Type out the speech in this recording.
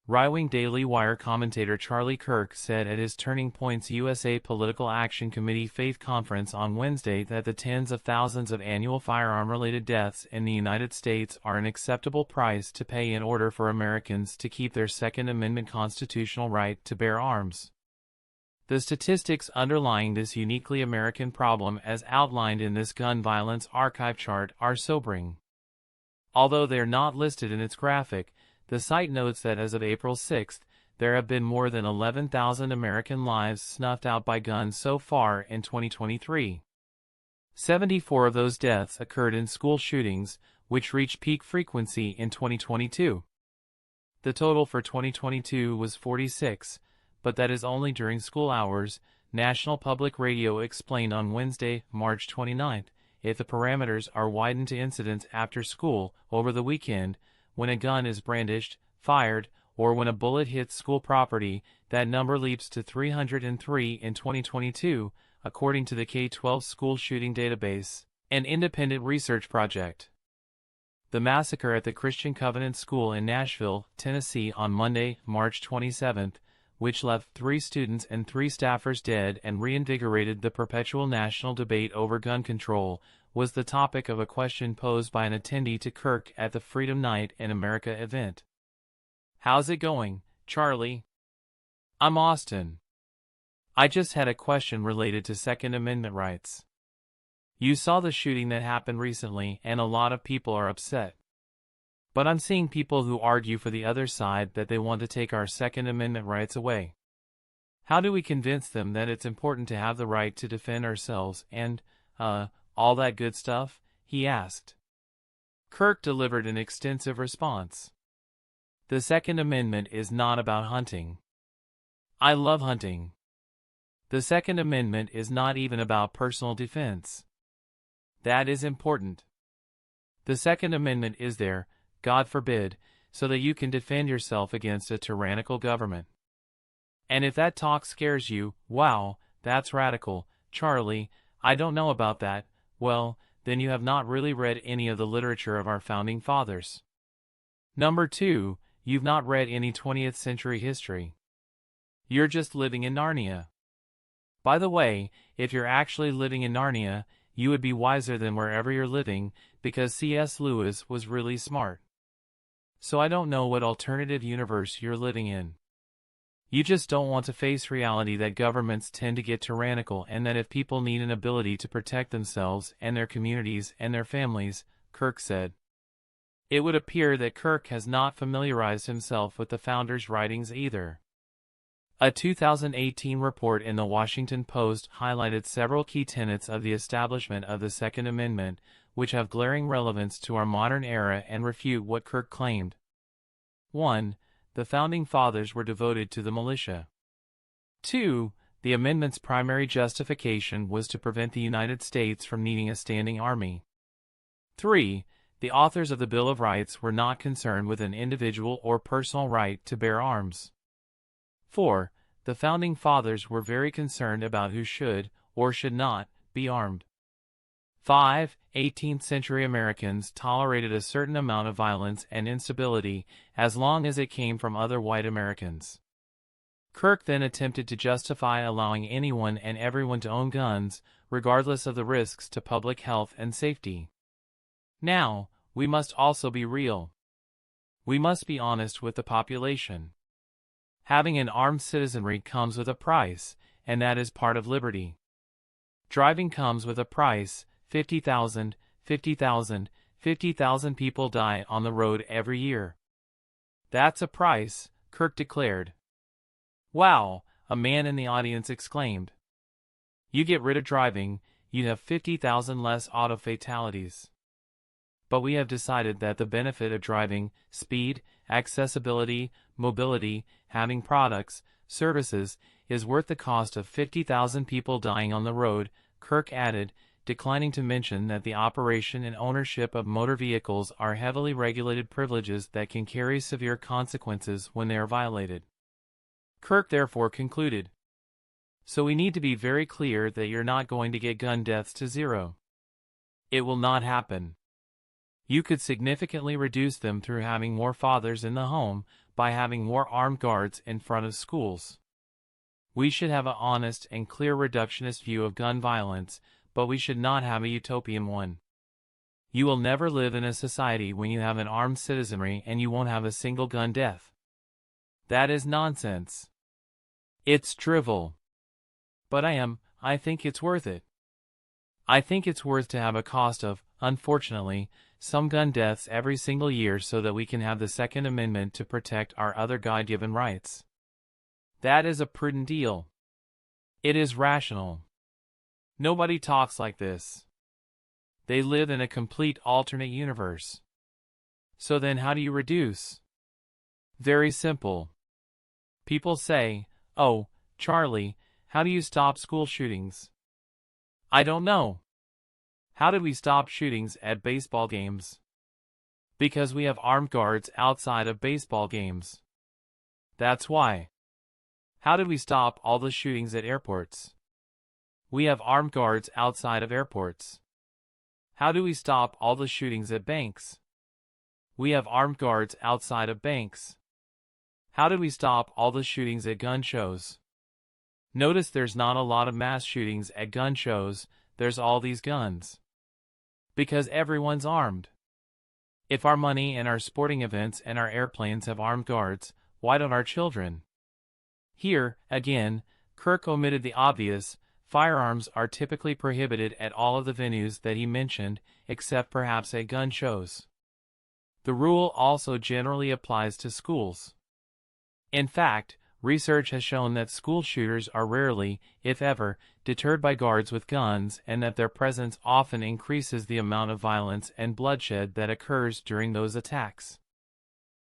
Righ-wing Daily Wire commentator Charlie Kirk said at his Turning Points USA Political Action Committee Faith Conference on Wednesday that the tens of thousands of annual firearm-related deaths in the United States are an acceptable price to pay in order for Americans to keep their Second Amendment constitutional right to bear arms. The statistics underlying this uniquely American problem as outlined in this gun violence archive chart are sobering. Although they are not listed in its graphic, the site notes that as of April 6, there have been more than 11,000 American lives snuffed out by guns so far in 2023. 74 of those deaths occurred in school shootings, which reached peak frequency in 2022. The total for 2022 was 46, but that is only during school hours, National Public Radio explained on Wednesday, March 29. If the parameters are widened to incidents after school, over the weekend, when a gun is brandished, fired, or when a bullet hits school property, that number leaps to 303 in 2022, according to the K-12 School Shooting Database, an independent research project. The massacre at the Christian Covenant School in Nashville, Tennessee on Monday, March 27, which left 3 students and 3 staffers dead and reinvigorated the perpetual national debate over gun control, was the topic of a question posed by an attendee to Kirk at the Freedom Night in America event. "How's it going, Charlie? I'm Austin. I just had a question related to Second Amendment rights. You saw the shooting that happened recently and a lot of people are upset. But I'm seeing people who argue for the other side that they want to take our Second Amendment rights away. How do we convince them that it's important to have the right to defend ourselves and, all that good stuff?" he asked. Kirk delivered an extensive response. "The Second Amendment is not about hunting. I love hunting. The Second Amendment is not even about personal defense. That is important. The Second Amendment is there, God forbid, so that you can defend yourself against a tyrannical government. And if that talk scares you, wow, that's radical, Charlie, I don't know about that. Well, then you have not really read any of the literature of our founding fathers. Number 2, you've not read any 20th century history. You're just living in Narnia. By the way, if you're actually living in Narnia, you would be wiser than wherever you're living, because C.S. Lewis was really smart. So I don't know what alternative universe you're living in. You just don't want to face reality that governments tend to get tyrannical and that if people need an ability to protect themselves and their communities and their families," Kirk said. It would appear that Kirk has not familiarized himself with the founders' writings either. A 2018 report in the Washington Post highlighted several key tenets of the establishment of the Second Amendment, which have glaring relevance to our modern era and refute what Kirk claimed. 1. The Founding Fathers were devoted to the militia. 2. The amendment's primary justification was to prevent the United States from needing a standing army. 3. The authors of the Bill of Rights were not concerned with an individual or personal right to bear arms. 4. The Founding Fathers were very concerned about who should, or should not, be armed. 5. 18th century Americans tolerated a certain amount of violence and instability as long as it came from other white Americans. Kirk then attempted to justify allowing anyone and everyone to own guns, regardless of the risks to public health and safety. Now, we must also be real. We must be honest with the population. Having an armed citizenry comes with a price, and that is part of liberty. Driving comes with a price. 50,000 people die on the road every year. That's a price, Kirk declared. Wow, a man in the audience exclaimed. You get rid of driving, you'd have 50,000 less auto fatalities. But we have decided that the benefit of driving, speed, accessibility, mobility, having products, services, is worth the cost of 50,000 people dying on the road, Kirk added, declining to mention that the operation and ownership of motor vehicles are heavily regulated privileges that can carry severe consequences when they are violated. Kirk therefore concluded, "So we need to be very clear that you're not going to get gun deaths to zero. It will not happen. You could significantly reduce them through having more fathers in the home, by having more armed guards in front of schools. We should have an honest and clear reductionist view of gun violence, but we should not have a utopian one. You will never live in a society when you have an armed citizenry and you won't have a single gun death. That is nonsense. It's drivel. But I think it's worth it. I think it's worth to have a cost of, unfortunately, some gun deaths every single year so that we can have the Second Amendment to protect our other God-given rights. That is a prudent deal. It is rational. Nobody talks like this. They live in a complete alternate universe. So then how do you reduce? Very simple. People say, "Oh, Charlie, how do you stop school shootings?" I don't know. How did we stop shootings at baseball games? Because we have armed guards outside of baseball games. That's why. How did we stop all the shootings at airports? We have armed guards outside of airports. How do we stop all the shootings at banks? We have armed guards outside of banks. How did we stop all the shootings at gun shows? Notice there's not a lot of mass shootings at gun shows, there's all these guns. Because everyone's armed. If our money and our sporting events and our airplanes have armed guards, why don't our children? Here, again, Kirk omitted the obvious. Firearms are typically prohibited at all of the venues that he mentioned, except perhaps at gun shows. The rule also generally applies to schools. In fact, research has shown that school shooters are rarely, if ever, deterred by guards with guns and that their presence often increases the amount of violence and bloodshed that occurs during those attacks.